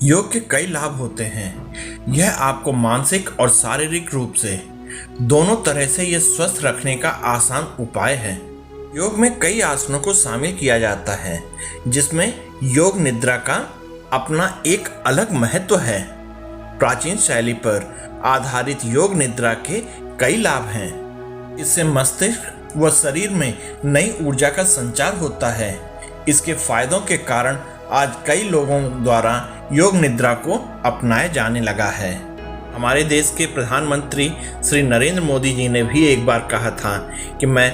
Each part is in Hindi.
योग के कई लाभ होते हैं। यह आपको मानसिक और शारीरिक रूप से दोनों तरह से यह स्वस्थ रखने का आसान उपाय है। योग में कई आसनों को शामिल किया जाता है, जिसमें योग निद्रा का अपना एक अलग महत्व है। प्राचीन शैली पर आधारित योग निद्रा के कई लाभ हैं। इससे मस्तिष्क व शरीर में नई ऊर्जा का संचार होता है। इसके फायदों के कारण आज कई लोगों द्वारा योग निद्रा को अपनाया जाने लगा है। हमारे देश के प्रधानमंत्री श्री नरेंद्र मोदी जी ने भी एक बार कहा था कि मैं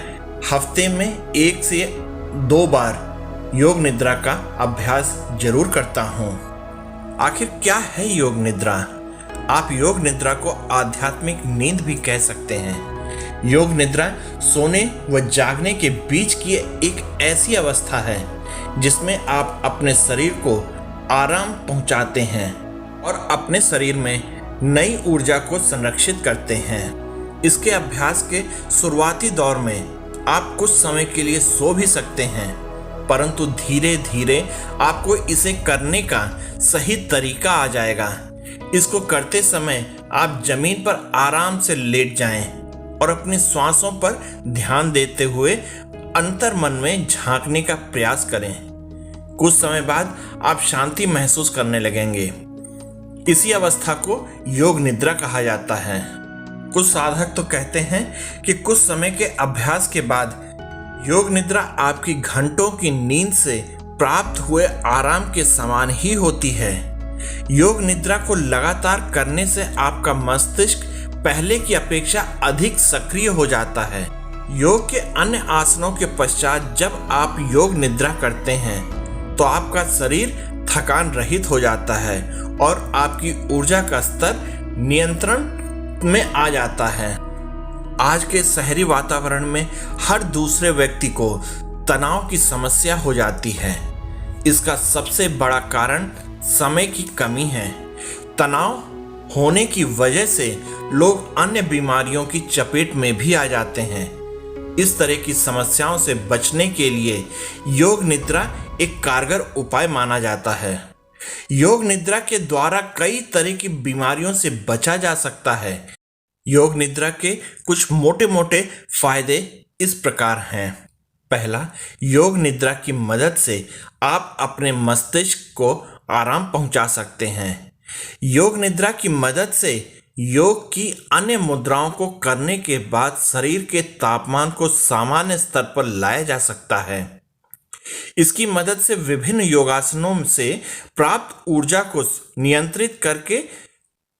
हफ्ते में 1 से 2 बार योग निद्रा का अभ्यास जरूर करता हूँ। आखिर क्या है योग निद्रा? आप योग निद्रा को आध्यात्मिक नींद भी कह सकते हैं। योग निद्रा सोने व जागने के बीच की एक ऐसी अवस्था है जिसमें आप अपने शरीर को आराम पहुंचाते हैं और अपने शरीर में नई ऊर्जा को संरक्षित करते हैं। इसके अभ्यास के शुरुआती दौर में आप कुछ समय के लिए सो भी सकते हैं, परंतु धीरे धीरे आपको इसे करने का सही तरीका आ जाएगा। इसको करते समय आप जमीन पर आराम से लेट जाएं और अपनी श्वासों पर ध्यान देते हुए अंतर्मन में झांकने का प्रयास करें। कुछ समय बाद आप शांति महसूस करने लगेंगे। इसी अवस्था को योग निद्रा कहा जाता है। कुछ साधक तो कहते हैं कि कुछ समय के अभ्यास के बाद योग निद्रा आपकी घंटों की नींद से प्राप्त हुए आराम के समान ही होती है। योग निद्रा को लगातार करने से आपका मस्तिष्क पहले की अपेक्षा अधिक सक्रिय हो जाता है। योग के अन्य आसनों के पश्चात जब आप योग निद्रा करते हैं तो आपका शरीर थकान रहित हो जाता है और आपकी ऊर्जा का स्तर नियंत्रण में आ जाता है। आज के शहरी वातावरण में हर दूसरे व्यक्ति को तनाव की समस्या हो जाती है। इसका सबसे बड़ा कारण समय की कमी है। तनाव होने की वजह से लोग अन्य बीमारियों की चपेट में भी आ जाते हैं। इस तरह की समस्याओं से बचने के लिए योग निद्रा एक कारगर उपाय माना जाता है। योग निद्रा के द्वारा कई तरह की बीमारियों से बचा जा सकता है। योग निद्रा के कुछ मोटे मोटे फायदे इस प्रकार हैं। पहला, योग निद्रा की मदद से आप अपने मस्तिष्क को आराम पहुंचा सकते हैं। योग निद्रा की मदद से योग की अन्य मुद्राओं को करने के बाद शरीर के तापमान को सामान्य स्तर पर लाया जा सकता है। इसकी मदद से विभिन्न योगासनों से प्राप्त ऊर्जा को नियंत्रित करके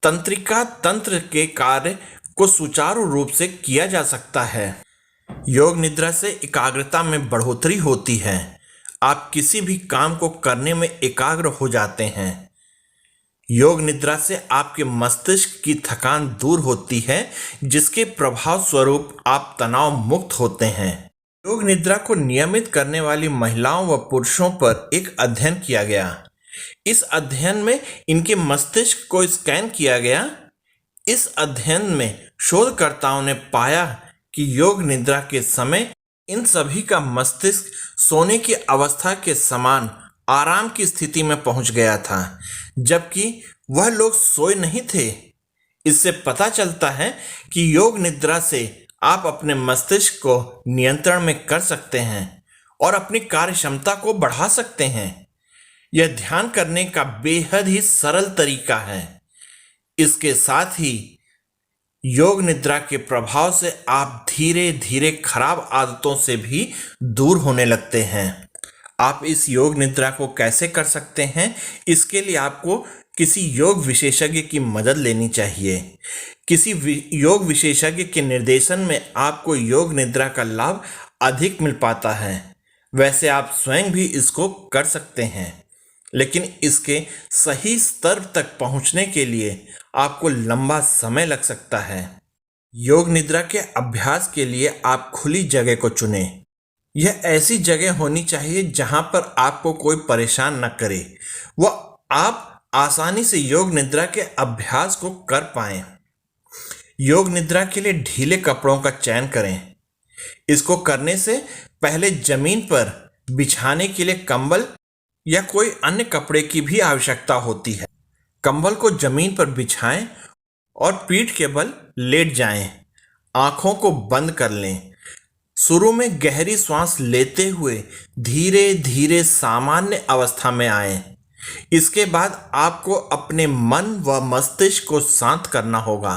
तंत्रिका तंत्र के कार्य को सुचारू रूप से किया जा सकता है। योग निद्रा से एकाग्रता में बढ़ोतरी होती है। आप किसी भी काम को करने में एकाग्र हो जाते हैं। योग निद्रा से आपके मस्तिष्क की थकान दूर होती है, जिसके प्रभाव स्वरूप आप तनाव मुक्त होते हैं। योग निद्रा को नियमित करने वाली महिलाओं व पुरुषों पर एक अध्ययन किया गया। इस अध्ययन में इनके मस्तिष्क को स्कैन किया गया। इस अध्ययन में शोधकर्ताओं ने पाया कि योग निद्रा के समय इन सभी का मस्तिष्क सोने की अवस्था के समान आराम की स्थिति में पहुंच गया था, जबकि वह लोग सोए नहीं थे। इससे पता चलता है कि योग निद्रा से आप अपने मस्तिष्क को नियंत्रण में कर सकते हैं और अपनी कार्य क्षमता को बढ़ा सकते हैं। यह ध्यान करने का बेहद ही सरल तरीका है। इसके साथ ही योग निद्रा के प्रभाव से आप धीरे धीरे खराब आदतों से भी दूर होने लगते हैं। आप इस योग निद्रा को कैसे कर सकते हैं, इसके लिए आपको किसी योग विशेषज्ञ की मदद लेनी चाहिए। किसी योग विशेषज्ञ के निर्देशन में आपको योग निद्रा का लाभ अधिक मिल पाता है। वैसे आप स्वयं भी इसको कर सकते हैं, लेकिन इसके सही स्तर तक पहुंचने के लिए आपको लंबा समय लग सकता है। योग निद्रा के अभ्यास के लिए आप खुली जगह को चुनें। यह ऐसी जगह होनी चाहिए जहां पर आपको कोई परेशान न करे व आप आसानी से योग निद्रा के अभ्यास को कर पाएं। योग निद्रा के लिए ढीले कपड़ों का चयन करें। इसको करने से पहले जमीन पर बिछाने के लिए कंबल या कोई अन्य कपड़े की भी आवश्यकता होती है। कंबल को जमीन पर बिछाएं और पीठ के बल लेट जाएं। आंखों को बंद कर लें। शुरू में गहरी सांस लेते हुए धीरे धीरे सामान्य अवस्था में आएं। इसके बाद आपको अपने मन व मस्तिष्क को शांत करना होगा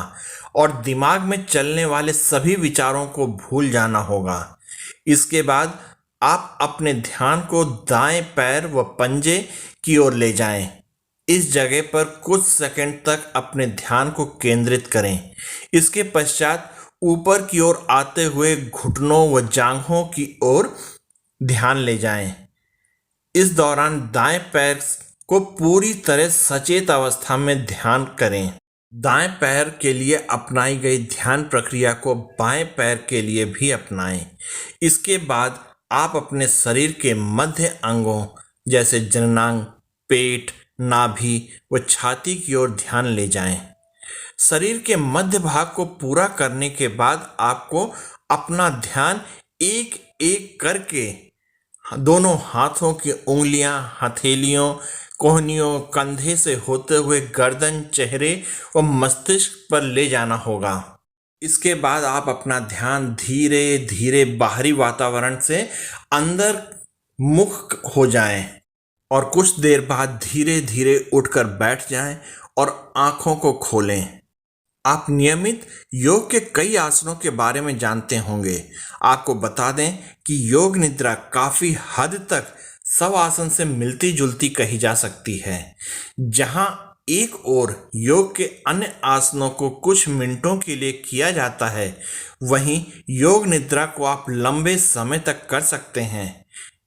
और दिमाग में चलने वाले सभी विचारों को भूल जाना होगा। इसके बाद आप अपने ध्यान को दाएं पैर व पंजे की ओर ले जाएं। इस जगह पर कुछ सेकंड तक अपने ध्यान को केंद्रित करें। इसके पश्चात ऊपर की ओर आते हुए घुटनों व जांघों की ओर ध्यान ले जाएं। इस दौरान दाएं पैर को पूरी तरह सचेत अवस्था में ध्यान करें। दाएं पैर के लिए अपनाई गई ध्यान प्रक्रिया को बाएं पैर के लिए भी अपनाएं। इसके बाद आप अपने शरीर के मध्य अंगों जैसे जननांग, पेट, नाभि व छाती की ओर ध्यान ले जाएं। शरीर के मध्य भाग को पूरा करने के बाद आपको अपना ध्यान एक एक करके दोनों हाथों की उंगलियां, हथेलियों, कोहनियों, कंधे से होते हुए गर्दन, चेहरे व मस्तिष्क पर ले जाना होगा। इसके बाद आप अपना ध्यान धीरे धीरे बाहरी वातावरण से अंदर मुख हो जाएं और कुछ देर बाद धीरे धीरे उठकर बैठ जाएं और आंखों को खोलें। आप नियमित योग के कई आसनों के बारे में जानते होंगे। आपको बता दें कि योग निद्रा काफ़ी हद तक सब आसन से मिलती जुलती कही जा सकती है। जहां एक ओर योग के अन्य आसनों को कुछ मिनटों के लिए किया जाता है, वहीं योग निद्रा को आप लंबे समय तक कर सकते हैं।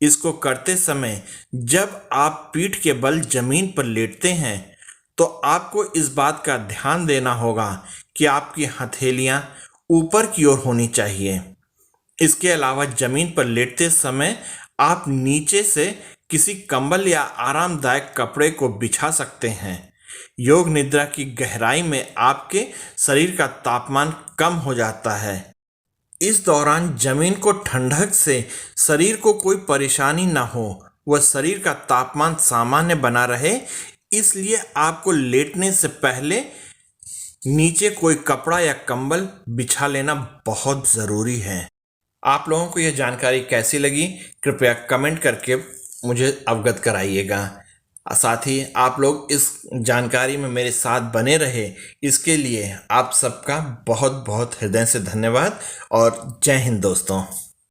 इसको करते समय जब आप पीठ के बल जमीन पर लेटते हैं तो आपको इस बात का ध्यान देना होगा कि आपकी हथेलियां ऊपर की ओर होनी चाहिए। इसके अलावा जमीन पर लेटते समय आप नीचे से किसी कंबल या आरामदायक कपड़े को बिछा सकते हैं। योग निद्रा की गहराई में आपके शरीर का तापमान कम हो जाता है। इस दौरान जमीन को ठंडक से शरीर को कोई परेशानी ना हो व शरीर का तापमान सामान्य बना रहे, इसलिए आपको लेटने से पहले नीचे कोई कपड़ा या कंबल बिछा लेना बहुत ज़रूरी है। आप लोगों को यह जानकारी कैसी लगी, कृपया कमेंट करके मुझे अवगत कराइएगा। साथ ही आप लोग इस जानकारी में मेरे साथ बने रहे, इसके लिए आप सबका बहुत बहुत हृदय से धन्यवाद और जय हिंद दोस्तों।